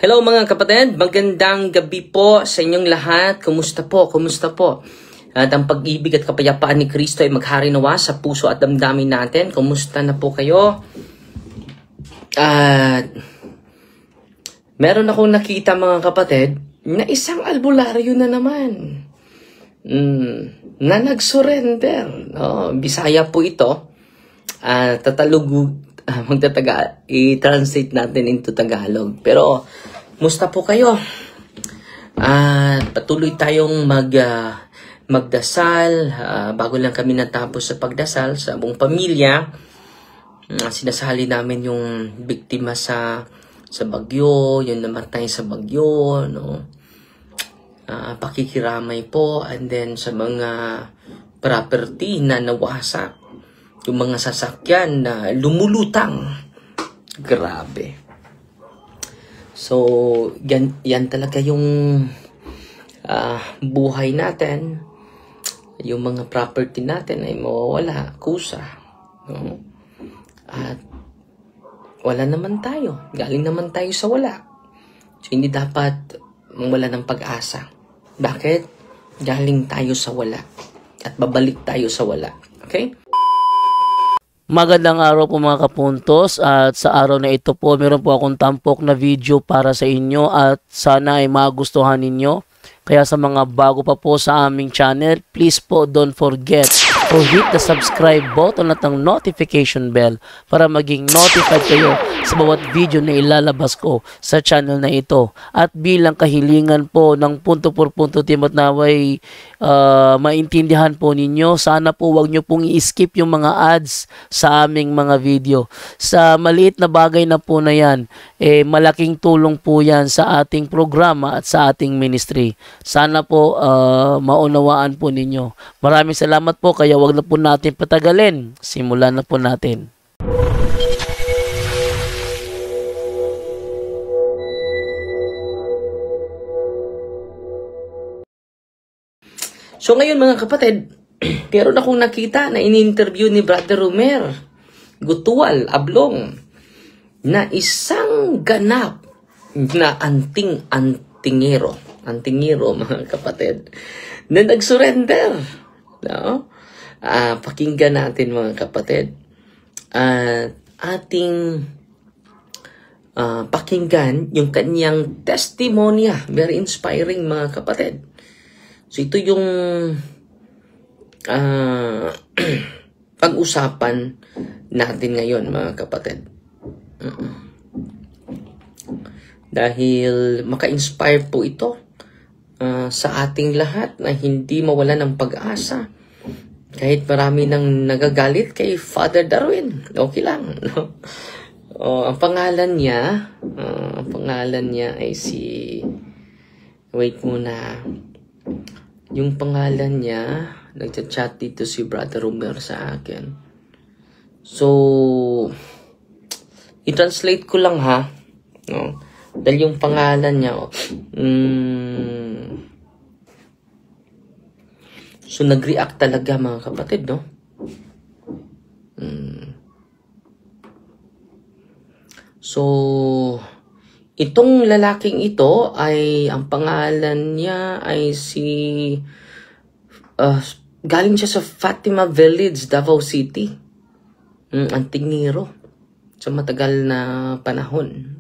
Hello mga kapatid, magandang gabi po sa inyong lahat. Kumusta po? Kumusta po? At ang pag-ibig at kapayapaan ni Kristo ay maghari nawa sa puso at damdamin natin. Kumusta na po kayo? At meron akong nakita mga kapatid na isang albularyo na naman na nag-surrender. Bisaya po ito. I-translate natin into Tagalog. Pero musta po kayo? Patuloy tayong magdasal. Bago lang kami natapos sa pagdasal sa buong pamilya. Sinasali namin yung biktima sa bagyo, yung namatay sa bagyo, no? Pakikiramay po, and then sa mga property na nawasak, yung mga sasakyan na lumulutang. Grabe. So, yan talaga yung buhay natin. Yung mga property natin ay mawawala, kusa. No? At wala naman tayo. Galing naman tayo sa wala. So, hindi dapat mawala ng pag-asa. Bakit? Galing tayo sa wala. At babalik tayo sa wala. Okay? Magandang araw po mga kapuntos, at sa araw na ito po meron po akong tampok na video para sa inyo at sana ay magustuhan ninyo. Kaya sa mga bago pa po sa aming channel, please po don't forget to hit the subscribe button at ang notification bell para maging notified kayo sa bawat video na ilalabas ko sa channel na ito. At bilang kahilingan po ng punto por punto team at naway maintindihan po ninyo, sana po wag nyo pong i-skip yung mga ads sa aming mga video. Sa maliit na bagay na po na yan, malaking tulong po yan sa ating programa at sa ating ministry. Sana po maunawaan po ninyo. Maraming salamat po, kaya wag na po natin patagalin. Simulan na po natin. So ngayon mga kapatid, meron akong nakita na in-interview ni Brother Romer Gutual Ablong na isang ganap na antingero mga kapatid na nag-surrender. No? Pakinggan natin mga kapatid. Ating pakinggan yung kanyang testimonya. Very inspiring mga kapatid. So ito yung pag-usapan natin ngayon mga kapatid. Dahil maka-inspire po ito sa ating lahat na hindi mawala ng pag-asa. Kahit marami nang nagagalit kay Father Darwin, okay lang. No? Ang pangalan niya ay si... Wait muna. Yung pangalan niya, nagchat-chat dito si Brother Romer sa akin. So, i-translate ko lang ha. No? Dahil yung pangalan niya, so nag-react talaga mga kapatid, no? So, itong lalaking ito ay, ang pangalan niya ay si, galing siya sa Fatima Village, Davao City. Antingero. Sa matagal na panahon.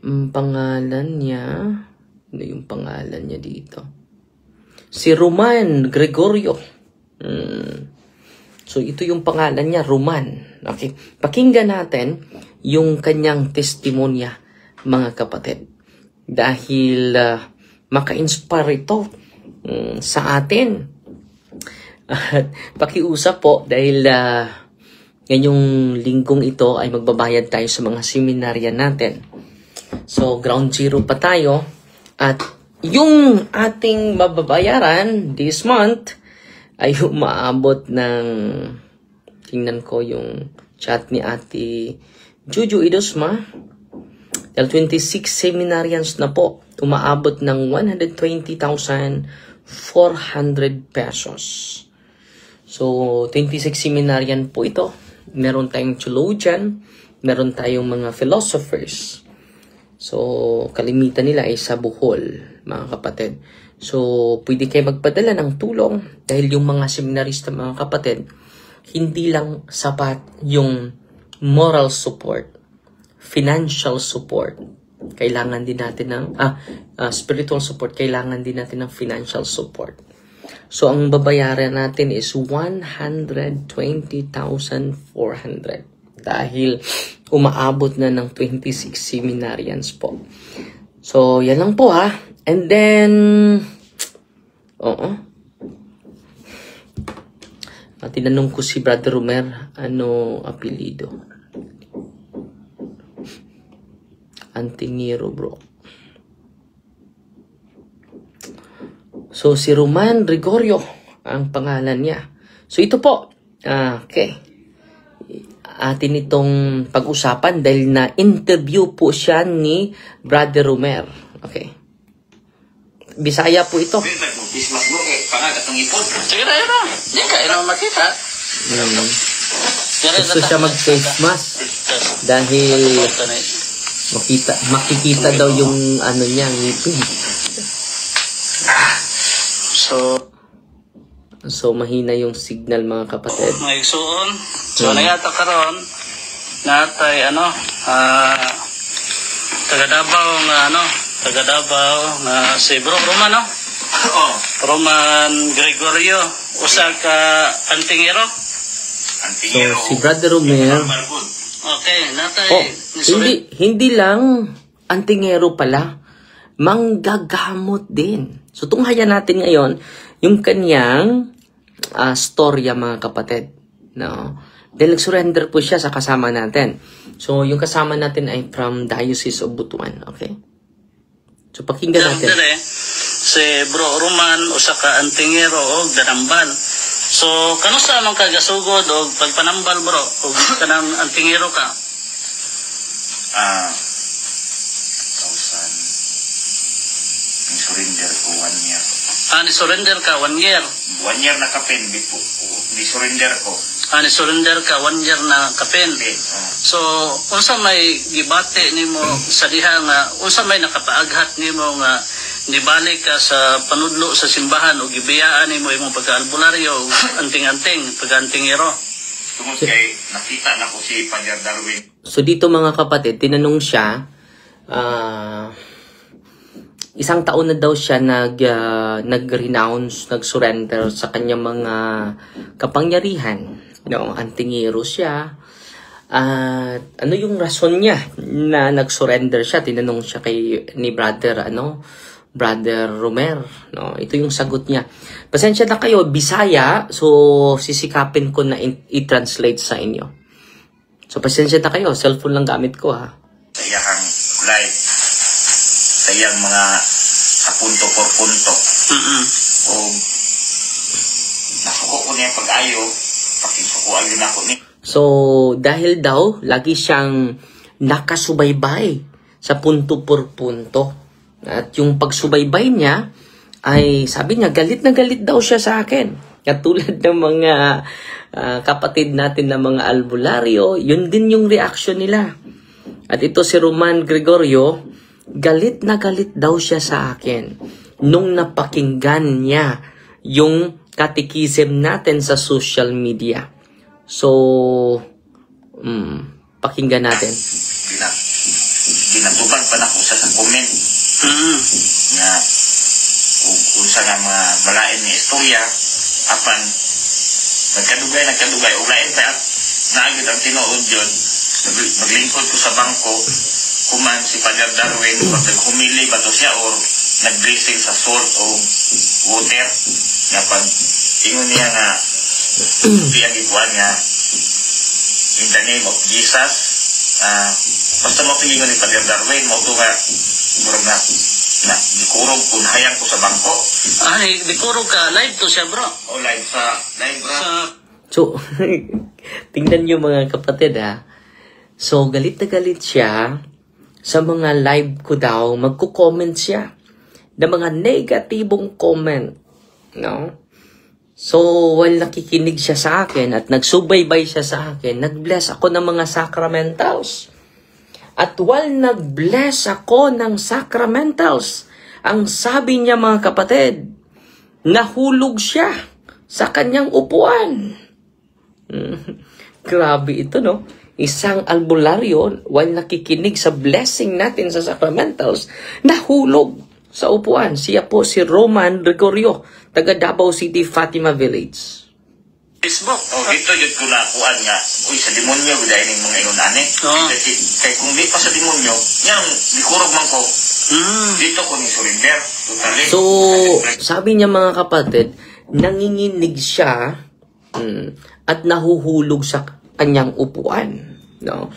Pangalan niya, ano yung pangalan niya dito? Si Roman Gregorio. So, ito yung pangalan niya, Roman. Okay. Pakinggan natin yung kanyang testimonya, mga kapatid. Dahil maka-inspire ito sa atin. At pakiusap po dahil ngayong linggong ito ay magbabayad tayo sa mga seminarya natin. So, ground zero pa tayo. At yung ating mababayaran this month ay umaabot ng, tingnan ko yung chat ni Ate Juju Idosma. Dahil 26 seminarians na po, umaabot ng 120,400 pesos. So, 26 seminarian po ito. Meron tayong theologian, meron tayong mga philosophers, So, kalimitan nila ay sa Bohol, mga kapatid. So, pwede kayo magpadala ng tulong dahil yung mga seminarista, mga kapatid, hindi lang sapat yung moral support, financial support. Kailangan din natin ng spiritual support, kailangan din natin ng financial support. So, ang babayaran natin is 120,400 dahil umaabot na ng 26 seminarians po. So, yan lang po ha. And then, tinanong ko si Brother Romer, ano apelido? Antingero, bro. So, si Roman Gregorio ang pangalan niya. So, ito po. Okay. Atin itong pag-usapan dahil na-interview po siya ni Brother Romer. Okay. Bisaya po ito. Sige na yun. Hindi ka naman makita. Gusto siya mag-face mask dahil makikita daw yung ano niya, ngipin. So, mahina yung signal, mga kapatid. May suon. So, nagata karon natay taga Davao nga si Bro Roman, no? Roman Gregorio, usa ka Antingero. So, si Brother Romer, okay, natay hindi lang Antingero pala, manggagamot din. So, tunghayan natin ngayon yung kanyang storya, mga kapatid. No? Dahil nag-surrender po siya sa kasama natin. So, yung kasama natin ay from Diocese of Butuan. Okay? So, pakinggan natin. Si Bro Roman, usa ka Antingero o Danambal. So, kanusta man ka gasugod o pagpanambal, bro? O kanang Antingero ka? Surrender ko 1 year. Ni-surrender ka 1 year? 1 year na kapin, ni-surrender ko. Ni-surrender ka 1 year na kapin? So, unsa may gibate nimo sa diha nga, unsa may nakapaaghat nimo nga nibalik ka sa panudlo sa simbahan o gibiyaan nimo imong pagka-albularyo o anting-anting, pagka-antingero? Tungod kay nakita na ko si Father Darwin. So, dito, mga kapatid, tinanong siya, isang taon na daw siya nag-renounce, nag-surrender sa kanyang mga kapangyarihan. No, Antingero siya. Ano yung rason niya na nag-surrender siya? Tinanong siya ni Brother Romer. No, ito yung sagot niya. Pasensya na kayo, Bisaya, so sisikapin ko na i-translate sa inyo. So, pasensya na kayo, cellphone lang gamit ko, ha. Sa iyang live, sa iyang mga punto por punto. O nasuko ko niya pag-ayo, pakisukuayo na ko ni. So, dahil daw, lagi siyang nakasubaybay sa punto por punto. At yung pagsubaybay niya, ay sabi niya, galit na galit daw siya sa akin. Katulad ng mga kapatid natin na mga albularyo, yun din yung reaction nila. At ito si Roman Gregorio, galit na galit daw siya sa akin nung napakinggan niya yung catechism natin sa social media. So, pakinggan natin. Ginatuban pa na ko sa comment nga unsa nga mga malain ni istorya apan nagkadugay ulain pa at naagid ang tinuod yun. Naglingkod ko sa bangko kuman si Father Darwin pag naghumili ba to siya or nag-blessing sa salt o water nga pag ingon niya nga piyang ikuan nga in the name of Jesus basta mapingingon ni Father Darwin mo ito nga murag na dikurog kung hayang ko sa bangko. Dikurog ka live to siya, bro? O live bro. So, tingnan nyo, mga kapatid, ha. So, galit na galit siya sa mga live ko daw, magko-comment siya na mga negatibong comment, no? So, while nakikinig siya sa akin at nagsubaybay siya sa akin, nag-bless ako ng mga sacramentals. At while nag-bless ako ng sacramentals, ang sabi niya mga kapatid, nahulog siya sa kanyang upuan. Grabe ito, no? Isang albularyo, while nakikinig sa blessing natin sa sacramentals, nahulog sa upuan. Siya po si Roman Gregorio, taga Davao City, Fatima Village. Facebook. Dito yun ko nakuan nga. Uy, sa demonyo, dahil yung mga iyon ane. Kaya kung di pa sa demonyo, yang likurog man ko. Dito ko ni surrender. Totally. So, sabi niya mga kapatid, nanginginig siya at nahuhulog sa kanyang upuan. No?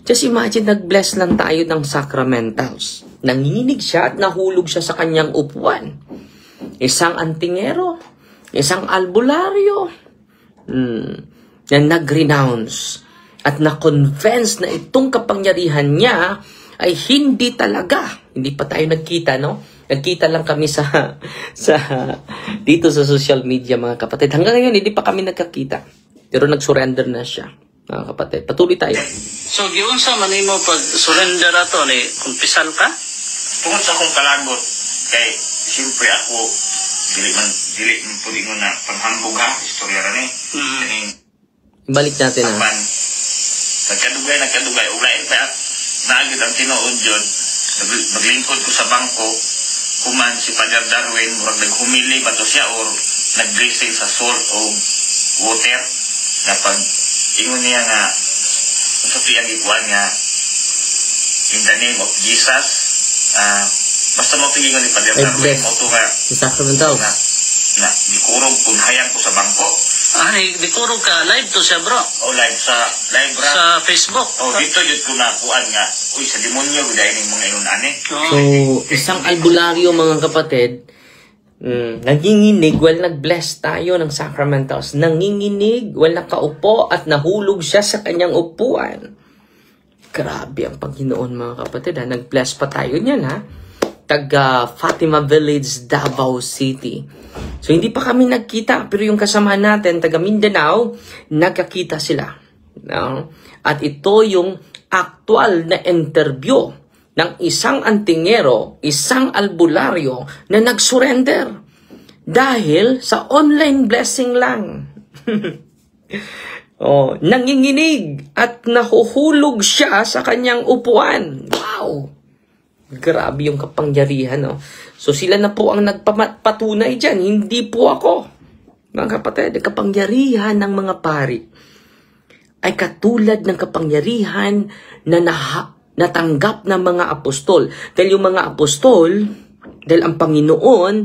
Just imagine, nag-bless lang tayo ng sacramentals. Nanginginig siya at nahulog siya sa kanyang upuan. Isang antingero, isang albularyo, na nag-renounce at na-convince na itong kapangyarihan niya ay hindi talaga. Hindi pa tayo nagkita, no? Nagkita lang kami sa dito sa social media, mga kapatid. Hanggang ngayon, hindi pa kami nagkakita. Pero nag-surrender na siya, mga kapatid. Patuloy tayo. So, giun sa manimo pag-surrender ato, ni kumpisal ka? Tungkol sa akong kalagot, kay siyempre ako, dili man po din na panghambog ha, istorya rin eh. Balik natin ha. Nagkadugay. Ulain pa naagid ang tinuod yun. Maglingkod ko sa bangko, kuman si Father Darwin, murag naghumili ba to siya or nag-blessing sa salt o water. Na pag ingon niya nga, sa tiyang ikuan nga, in the name of Jesus, basta mo tingin ni Father Darwin, mo ito nga, sacramentals. Na dikurog kung hayang ko sa bangko. Dikurog ka, live to siya bro. O live ra. Sa Facebook. O dito yun ko nakuan nga, uy, sa demonyo, dahil yung mga iyon ane. So, isang albularyo mga kapatid, nanginginig while nag-bless tayo ng sacramentals. Nanginginig while nakaupo at nahulog siya sa kanyang upuan. Grabe ang Panginoon mga kapatid ha. Nag-bless pa tayo niyan ha. Taga Fatima Village, Davao City. So hindi pa kami nagkita, pero yung kasama natin, taga Mindanao, nagkakita sila. No? At ito yung actual na interview ng isang antingero, isang albularyo na nag-surrender dahil sa online blessing lang. Nanginginig at nahuhulog siya sa kanyang upuan. Wow! Grabe yung kapangyarihan, no? So, sila na po ang nagpatunay dyan. Hindi po ako. Mga kapatid, ang kapangyarihan ng mga pari ay katulad ng kapangyarihan na natanggap ng mga apostol. Dahil yung mga apostol, dahil ang Panginoon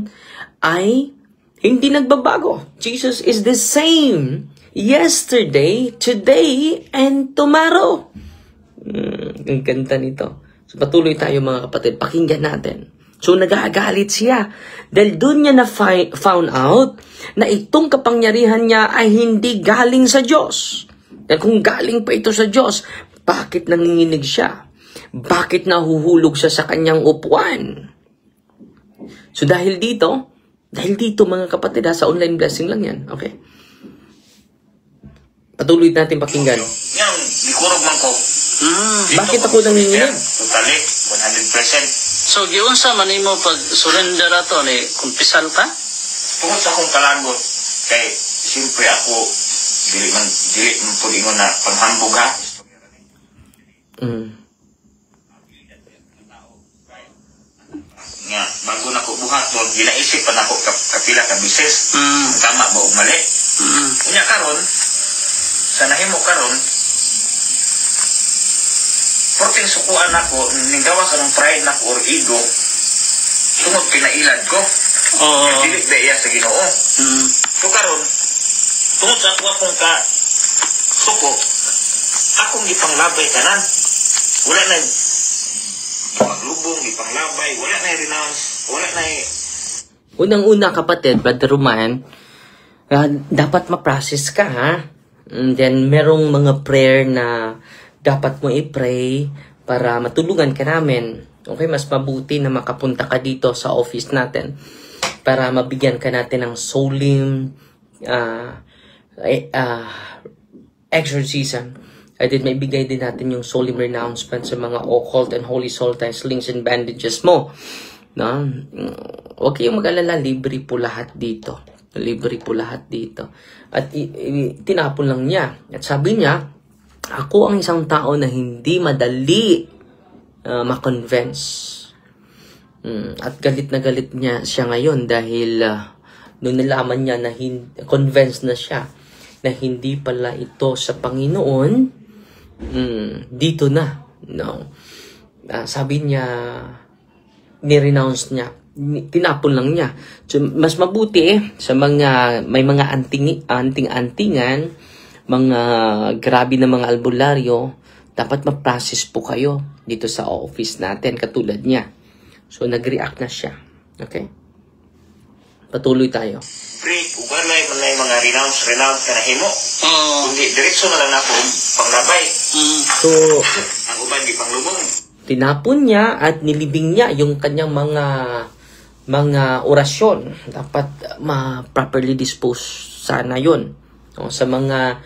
ay hindi nagbabago. Jesus is the same yesterday, today, and tomorrow. Ang ganda nito. So, patuloy tayo mga kapatid. Pakinggan natin. So, nagagalit siya. Dahil doon niya na found out na itong kapangyarihan niya ay hindi galing sa Diyos. Dahil kung galing pa ito sa Diyos, bakit nanginginig siya? Bakit nahuhulog siya sa kanyang upuan? So, dahil dito mga kapatid, sa online blessing lang yan. Okay. Patuloy natin pakinggan. Yang likurog man ko. Bakit ako nanginginig? Totally, 100%. So, giun sa manimo pag-surrender ato, ni kumpisal ka? Tungkol sa akong kalagot, kay siyempre ako, dili man po din na panghambog ha. Nga, bago na ko buhat doon, ginaisip pa na ako kapila ka bisis. Tama ba o mali? Kanya karon, sa nahimo karon, porting sukuan ako, ninggawas anong pride na ko or ego, tungod pinailad ko. Dili ba iya sa Ginoo? So karon, tungod sa akong ka suko, akong ipanglabay kanan. Wala na maglubong, ipanglabay, wala na renounce, wala na. Unang-una kapatid, Brother Roman, dapat ma-process ka ha. And then merong mga prayer na dapat mo i-pray para matulungan ka namin. Okay, mas mabuti na makapunta ka dito sa office natin para mabigyan ka natin ng solemn exorcism At then maibigay din natin yung solemn renouncement sa mga occult and holy saltine slings and bandages mo. No? Huwag kayong mag-alala, libre po lahat dito. Libre po lahat dito. At tinapon lang niya. At sabi niya, ako ang isang tao na hindi madali ma-convince. At galit na galit niya siya ngayon dahil nung nalaman niya na convinced na siya na hindi pala ito sa Panginoon, dito na. No? Sabi niya, ni-renounce niya. Tinapon lang niya. So, mas mabuti sa mga, may mga anting-antingan, mga grabe na mga albularyo, dapat ma-process po kayo dito sa office natin, katulad niya. So, nag-react na siya. Okay? Patuloy tayo. Pre, uban na yung mga renounce ka na himo. Kundi, diretso na lang na ako panglabay. So, ang uban di panglubong. Tinapon niya at nilibing niya yung kanyang mga orasyon. Dapat properly dispose sana yun. O, sa mga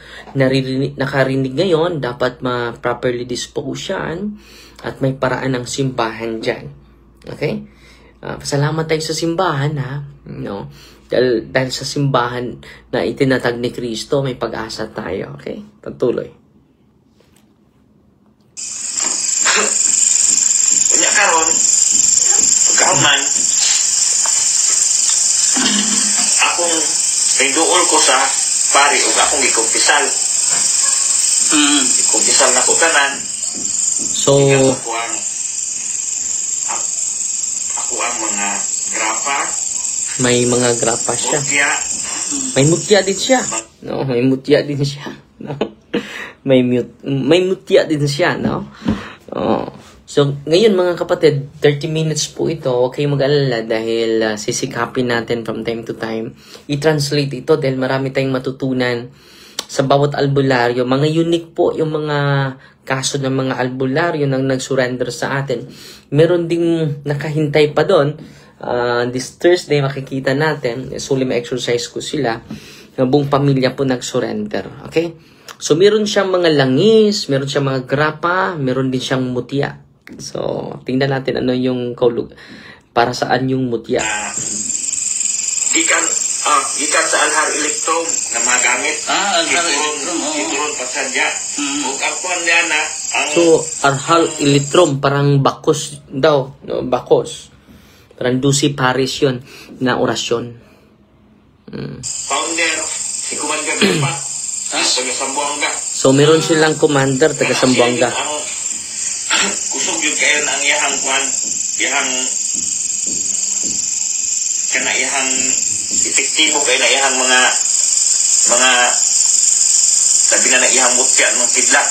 nakarinig ngayon, dapat properly dispose yan at may paraan ng simbahan dyan. Okay? Pasalamat tayo sa simbahan, ha? No? Dahil sa simbahan na itinatag ni Kristo, may pag-asa tayo. Okay? Pagtuloy. Kunya karon, pagkahuman, akong rinduol ko sa pari o akong ikumpisal. Ikumpisal na ko tanan. So, ako ang mga grapa. May mga grapa siya. Mutya. May mutya din siya. No, may mutya din siya. No? May mutya din siya, no? Oh. So, ngayon mga kapatid, 30 minutes po ito. Huwag kayong mag-alala dahil sisikapin natin from time to time. I-translate ito dahil marami tayong matutunan sa bawat albularyo. Mga unique po yung mga kaso ng mga albularyo nang nag-surrender sa atin. Meron ding nakahintay pa doon. This Thursday makikita natin, solemn exercise ko sila. Buong pamilya po nag-surrender. Okay? So, meron siyang mga langis, meron siyang mga grapa, meron din siyang mutya. So, tingnan natin ano yung para saan yung mutya. Gikan sa alhar electrum na magamit. Alhar electrum. Kitron patsadya. Ug akuan niya na ang So, alhar electrum parang bakos daw, no? Bakos. Parang dusi paris yun na orasyon. founder si Commander Lipa. Taga Sambuanga. So, meron silang commander taga Sambuanga. Kusog yun kayo na ang iyahang kwan, iyahang epektibo kayo na iyahang mga sabi na iyahang mutya ng kidlat.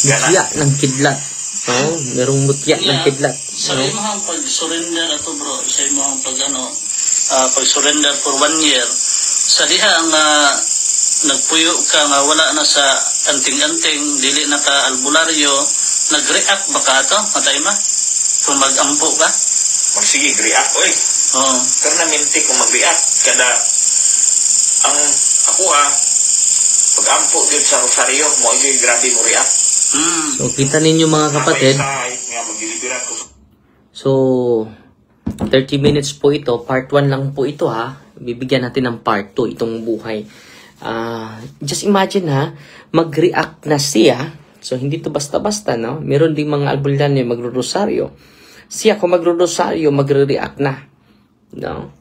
Mutya ng kidlat. No? Merong mutya ng kidlat. Sa imong pag-surrender ato bro, sa imong pag-surrender for 1 year, sa diha nga nagpuyo ka nga wala na sa anting-anting, dili na ka albularyo, nag-react ba ka ito? Matay ma? Kung mag-ampo ka? Magsige, react, oy. Pero naminti kung mag-react, kada ang ako pag-ampo din sa rosaryo, mo ay grabe mo react. So, kita ninyo mga kapatid. So, 30 minutes po ito. Part 1 lang po ito, ha. Bibigyan natin ng part 2 itong buhay. Just imagine, ha. Mag-react na siya. So, hindi to basta-basta, no? Meron ding mga albularyo magro-rosaryo. Siya, kung magro-rosaryo, magre-react na. No?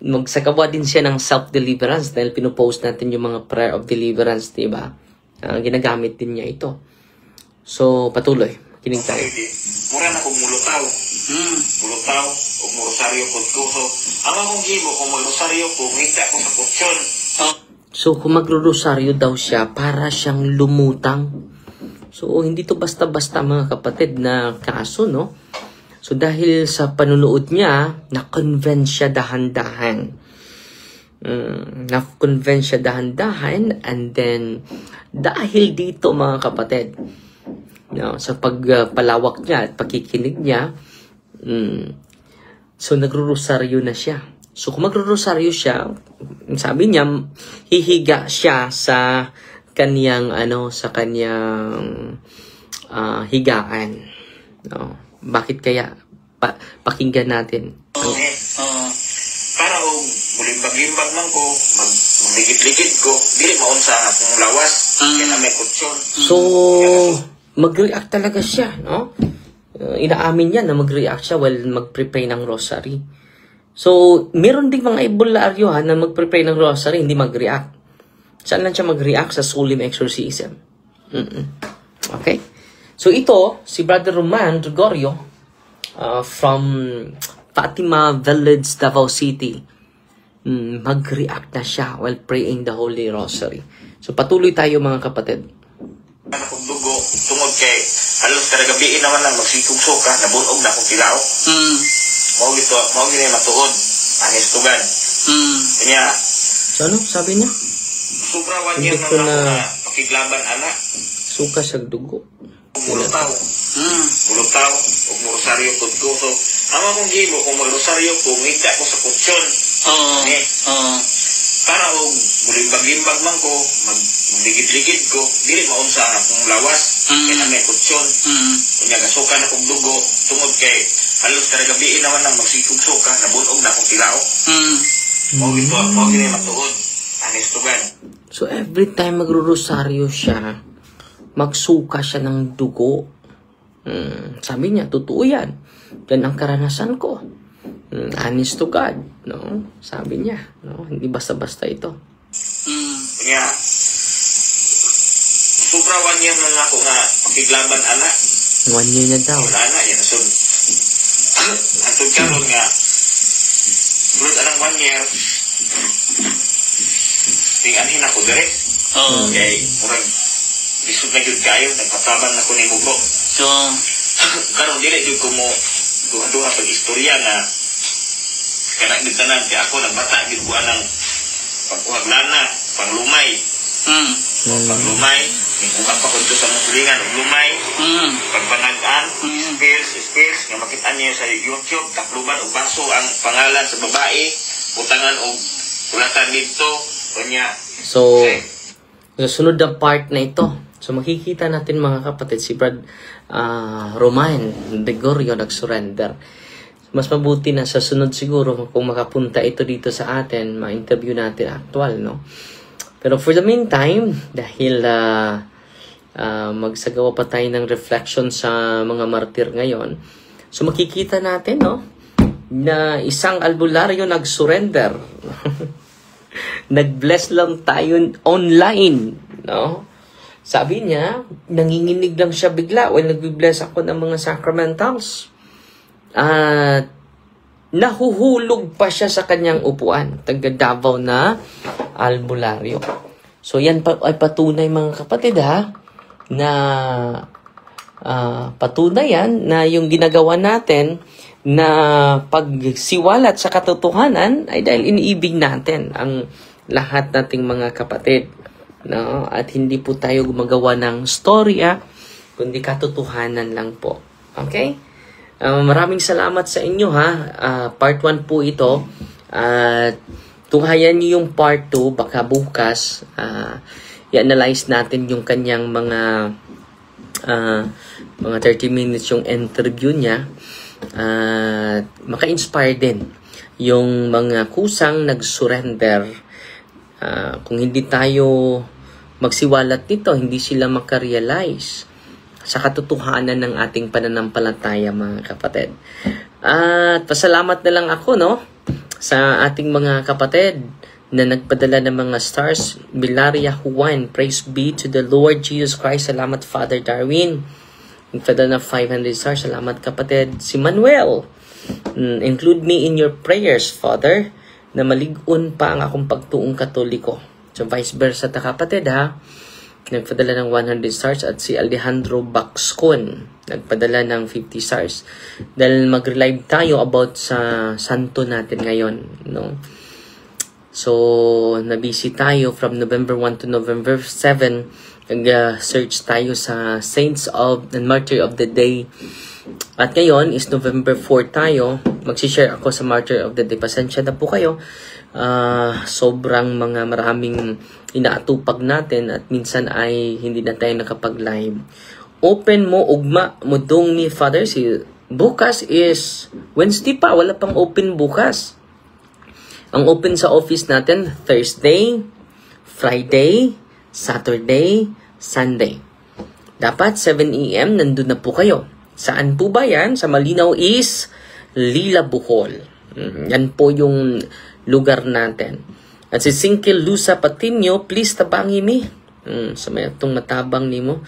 Magsagawa din siya ng self-deliverance dahil pinupost natin yung mga prayer of deliverance, diba? Ginagamit din niya ito. So, patuloy. Kinig tayo. Mura na kong mulutaw. Mulutaw o rosaryo ko tuso. Ang akong himo kung mag-rosaryo ko, ngita ko sa kutsyon. So, kung magro-rosaryo daw siya, para siyang lumutang. So, hindi to basta-basta mga kapatid na kaso, no? So, dahil sa panunood niya, na-convince siya dahan-dahan. Na-convince siya dahan-dahan, and then, dahil dito mga kapatid, no, sa pagpalawak niya at pagkikinig niya, so, nagro-rosaryo na siya. So, kung magro-rosaryo siya, sabi niya, hihiga siya sa kanyang higaan. No? Bakit kaya? Pakinggan natin. Para muling bagimbag man ko, magligid-ligid ko, dili maunsa akong lawas, kaya na may kutsyon. So, mag-react talaga siya, no? Inaamin niya na mag-react siya while mag-prepare ng rosary. So, meron ding mga ibularyo na mag-prepare ng rosary, hindi mag-react. Saan lang siya mag-react? Sa solemn exorcism. Okay? So, ito, si Brother Roman Gregorio, from Fatima Village, Davao City, mag-react na siya while praying the Holy Rosary. So, patuloy tayo mga kapatid. Akong dugo, tungod kay halos kada gabi naman lang magsikugso ka, nabunog na akong kilao. Mao gito matuod, anis tugan. Kanya, so ano, sabi niya? sobra one year na pakiglaban ana. Suka sa dugo. Mulutaw. Mulutaw, ug rosaryo ko. So, ama kong gibo kung mag-rosaryo ko, ngita ko sa kutsyon. Para muling bagimbag man ko, magligid-ligid ko, dili maunsa akong lawas, kaya na may kutsyon. Kanya gasukan akong dugo, tungod kay halos kada gabi naman lang magsikugsuka, nabunog na akong kilao. Mao gini matuod, anis tugan. So every time magro-rosaryo siya, magsuka siya ng dugo. Sabi niya, totoo yan. Yan ang karanasan ko. Honest to God, no? Sabi niya, no? Hindi basta-basta ito. Kaya, sobra 1 year na ako nga pakiglaban ana. 1 year na daw. Wala na, yan. So, atod karon nga, bulod anang 1 year, tinganhin ako direct. Okay, murag, lisod na yun kayo, nagpataban na ko ni Mugo. So, karon dili yun ko mo, duha-duha pag-istorya na, kaya nagtanan kaya ako nagbata gid ko anang pagkuhaglana, panglumay. Panglumay, kuha pa ko sa musulingan og lumay. Pagpanag-an, spills nga makita niyo sa YouTube, takluban og baso ang pangalan sa babae, butangan og ulatan dito, kanya. So, sunod na part na ito. So makikita natin mga kapatid si Brad Roman Gregorio nag-surrender. Mas mabuti na sa sunod siguro kung makapunta ito dito sa atin, ma-interview natin actual, no? Pero for the meantime, dahil magsagawa pa tayo ng reflection sa mga martir ngayon, so makikita natin, no, na isang albularyo nag-surrender. Nag-bless lang tayo online, no? Sabi niya, nanginginig lang siya bigla while nag-bless ako ng mga sacramentals. At nahuhulog pa siya sa kanyang upuan, taga Davao na albularyo. So yan ay patunay mga kapatid na patunay yan na yung ginagawa natin na pagsiwalat sa katotohanan ay dahil iniibig natin ang lahat nating mga kapatid. No? At hindi po tayo gumagawa ng storya, kundi katotohanan lang po. Okay? Maraming salamat sa inyo part 1 po ito. Tunghayan niyo yung part 2, baka bukas i-analyze natin yung kanyang mga 30 minutes yung interview niya. Maka-inspire din yung mga kusang nag-surrender. Kung hindi tayo magsiwalat nito, hindi sila makarealize sa katotohanan ng ating pananampalataya mga kapatid. At pasalamat na lang ako, no, sa ating mga kapatid na nagpadala ng mga stars. Bilaria Juan, praise be to the Lord Jesus Christ. Salamat Father Darwin. Nagpadala ng 500 stars. Salamat kapatid. Si Manuel, include me in your prayers, Father, na malig-on pa ang akong pagtuong katoliko. So vice versa ta kapatid nagpadala ng 100 stars. At si Alejandro Baxcon nagpadala ng 50 stars. Dahil mag-relive tayo about sa santo natin ngayon, no? So nabisi tayo from November 1 to November 7. Nag-search tayo sa Saints of and Martyr of the Day. At ngayon is November 4 tayo. magsishare ako sa Martyr of the Day. Pasensya na po kayo. Sobrang maraming inaatupag natin at minsan ay hindi na tayo nakapag-live. Open mo, ugma, mudong ni Father. Bukas is Wednesday pa. Wala pang open bukas. Ang open sa office natin, Thursday, Friday, Saturday, Sunday. Dapat 7 a.m. nandun na po kayo. Saan po ba yan? Sa Malinaw is Lila, Bohol. Yan po yung lugar natin. At si Singkil Lusa Patinio, please tabangi mi. Sa may itong matabang ni mo.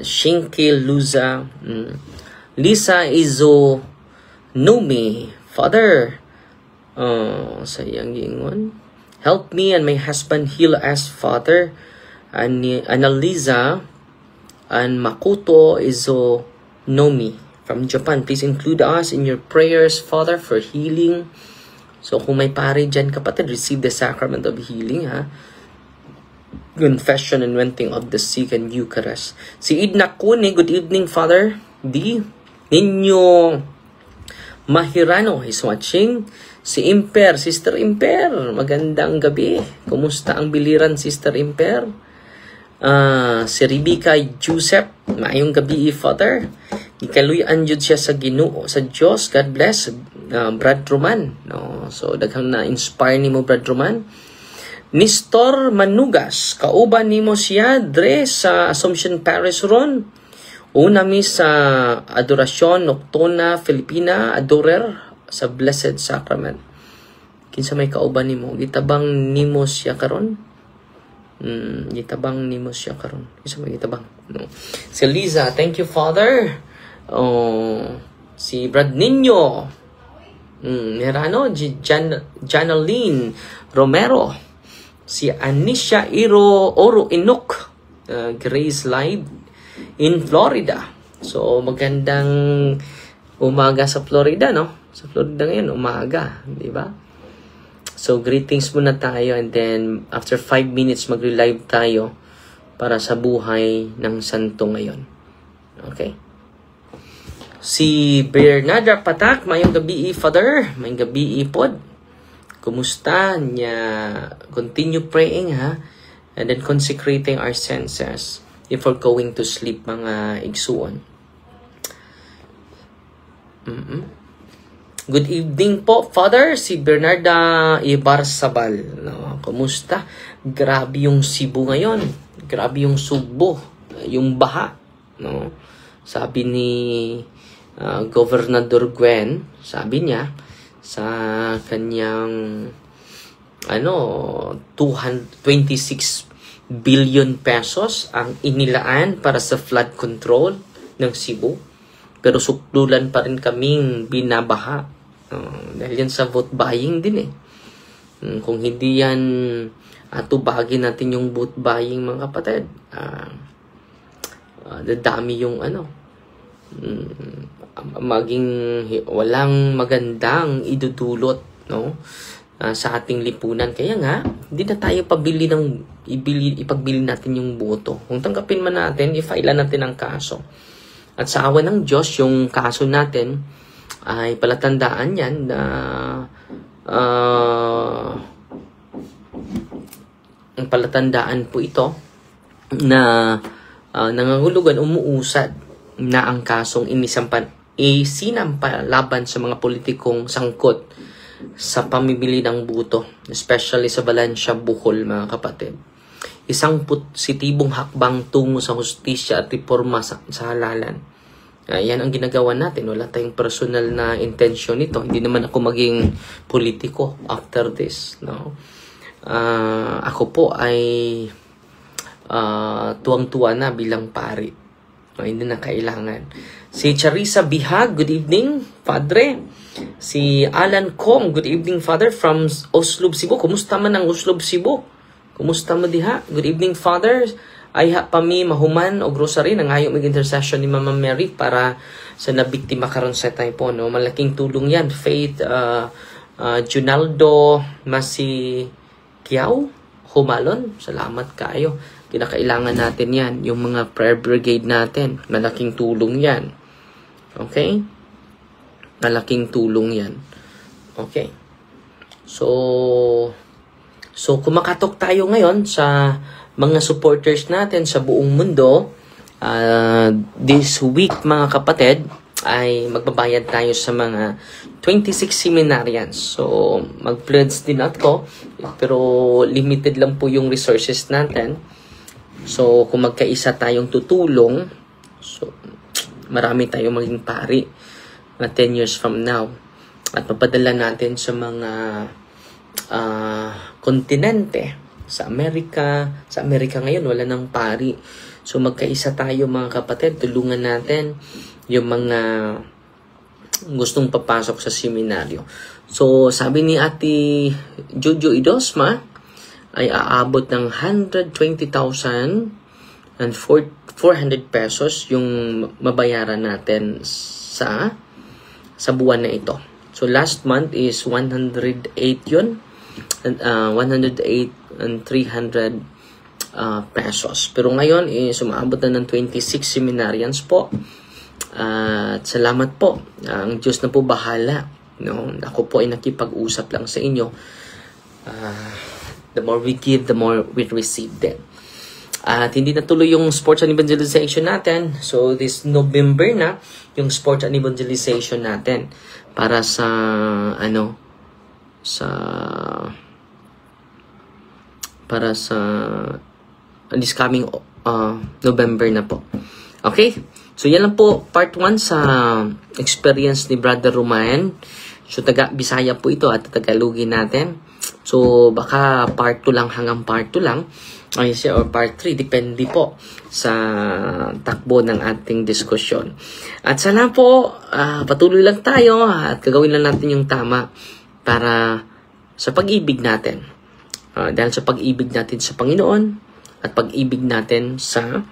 Singkil Lusa. Lisa Izo Nomi. Father. Sayang gingon. Help me and my husband heal us, Father. Annalisa and Makoto Izo Nomi from Japan. Please include us in your prayers, Father, for healing. So, kung may pare dyan, kapatid, receive the sacrament of healing, ha? Confession and anointing of the sick and Eucharist. Si Idna Kune, good evening, Father. Ninyo Mahirano is watching. Si Imper, Sister Imper, magandang gabi. Kumusta ang biliran, Sister Imper? Si Rebecca Joseph, maayong gabi, Father. Ikaluyan jud siya sa Ginoo, sa Diyos. God bless. Brad Roman. No? So, daghang na-inspire ni mo, Brad Roman. Nestor Manugas, kauban ni mo siya, dre sa Assumption Paris ron. Una mi sa Adorasyon Nocturna Filipina, Adorer, sa Blessed Sacrament. Kinsa may kauban ni mo? Gitabang ni mo siya karon? Gitabang ni mo siya karon. Kinsa may gitabang? No. Si Liza, thank you, Father. Si Brad Nino. Merano, Janaline Romero. Si Anisha Oro Inok. Grace Live in Florida. So, magandang umaga sa Florida, no? Sa Florida ngayon, umaga, di ba? So, greetings muna tayo and then after 5 minutes magre-live tayo para sa buhay ng santo ngayon. Okay? Si Bernarda Patak, mayong gabi, Father. Mayong gabi, Pod. Kumusta niya? Continue praying, ha? And then consecrating our senses before going to sleep, mga igsuon. Good evening po, Father. Si Bernarda Ibarsabal. No, kumusta? Grabe yung Cebu ngayon. Grabe yung Sugbo. Yung baha. No? Sabi ni Governador Gwen, sabi niya, sa kanyang 226 billion pesos ang inilaan para sa flood control ng Cebu. Pero sukdulan pa rin kaming binabaha. Dahil yan sa vote buying din eh. Kung hindi yan atubagin natin yung vote buying, mga kapatid, dadami yung maging walang magandang idudulot, no? Sa ating lipunan. Kaya nga, hindi na tayo ipagbili natin yung boto. Kung tanggapin man natin, i-file natin ang kaso. At sa awa ng Diyos, yung kaso natin ay palatandaan yan na ang palatandaan po ito na nangangulugan, umuusad na ang kasong isinampa laban sa mga politikong sangkot sa pamimili ng boto, especially sa Valencia, Bohol, mga kapatid. Isang positibong hakbang tungo sa hustisya at reforma sa halalan. Yan ang ginagawa natin. Wala tayong personal na intention nito. Hindi naman ako maging politiko after this. No? Ako po ay tuwang-tuwa na bilang pari. Hindi na kailangan. Si Charissa Bihag, good evening, Padre. Si Alan Kong, good evening, Father, from Oslob, Cebu. Kumusta man ang Oslob, Cebu? Kumusta mo diha? Good evening, Father. Ay pami mahuman o grocery nang ayaw mag-intercession ni Mama Mary para sa nabiktima karon sa typo, no? Malaking tulong yan. Faith Junaldo Masikiao Humalon, salamat kayo. Kinakailangan natin yan. Yung mga prayer brigade natin, malaking tulong yan. Okay? Malaking tulong yan. Okay. So kumakatok tayo ngayon sa mga supporters natin sa buong mundo. This week, mga kapatid, ay magbabayad tayo sa mga 26 seminarians. So, mag-pledge din ako, pero limited lang po yung resources natin. So, kung magkaisa tayong tutulong, so, marami tayong maging pari na 10 years from now. At mapadala natin sa mga kontinente. Sa Amerika ngayon, wala nang pari. So, magkaisa tayo, mga kapatid. Tulungan natin yung mga gustong papasok sa seminaryo. So, sabi ni Ate Jojo Idosma, ay aabot ng 120,400 pesos yung mabayaran natin sa buwan na ito. So, last month is 108 yun. 108,300 pesos. Pero ngayon, sumaabot na ng 26 seminarians po. At salamat po. Ang Diyos na po bahala. No? Ako po ay nakipag-usap lang sa inyo. The more we give, the more we receive then. At hindi natuloy yung sports and evangelization natin. So, this November na, yung sports and evangelization natin. Para sa, this coming November na po. Okay? So, yan lang po, part 1 sa experience ni Brother Roman. So, taga-Bisaya po ito at Tagalogin natin. So, baka part 2 lang hanggang part 2 lang. Or part 3, depende po sa takbo ng ating diskusyon. At sana po, patuloy lang tayo at gagawin lang natin yung tama para sa pag-ibig natin. Dahil sa pag-ibig natin sa Panginoon at pag-ibig natin sa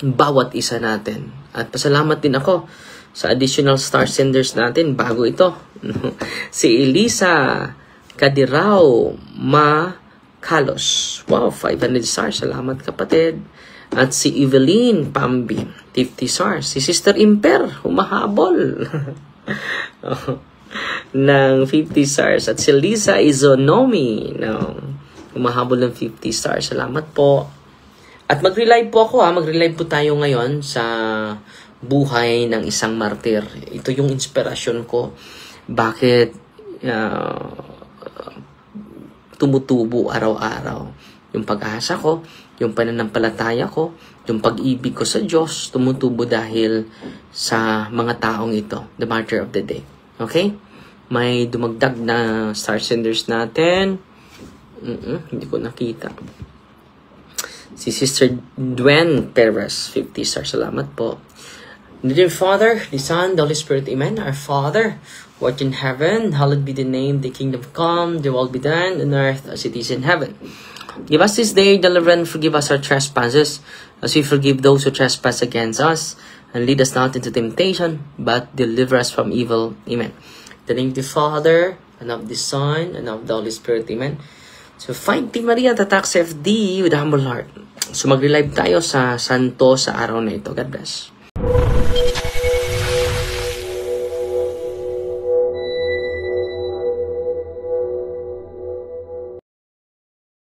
bawat isa natin. At pasalamat din ako sa additional star senders natin bago ito. Si Elisa Kadirao Kalos. Wow, 500 stars. Salamat, kapatid. At si Evelyn Pambi, 50 stars. Si Sister Imper, humahabol. ng 50 stars. At si Lisa Izonomi, humahabol ng 50 stars. Salamat po. At mag-relive po ako, mag-relive po tayo ngayon sa buhay ng isang martir. Ito yung inspirasyon ko. Bakit tumutubo araw-araw. Yung pag-asa ko, yung pananampalataya ko, yung pag-ibig ko sa Diyos, tumutubo dahil sa mga taong ito. The martyr of the day. Okay? May dumagdag na star senders natin. Hindi ko nakita. Si Sister Dwen Perez, 50 stars. Salamat po. Dear Father, the Son, the Holy Spirit, Amen. Our Father, who art in heaven, hallowed be the name, the kingdom come, the will be done on earth as it is in heaven. Give us this day, deliver and forgive us our trespasses, as we forgive those who trespass against us. And lead us not into temptation, but deliver us from evil. Amen. In the name of the Father, and of the Son, and of the Holy Spirit. Amen. So, find Team Maria, tatak FD with a humble heart. So, mag-relive tayo sa Santo sa araw na ito. God bless.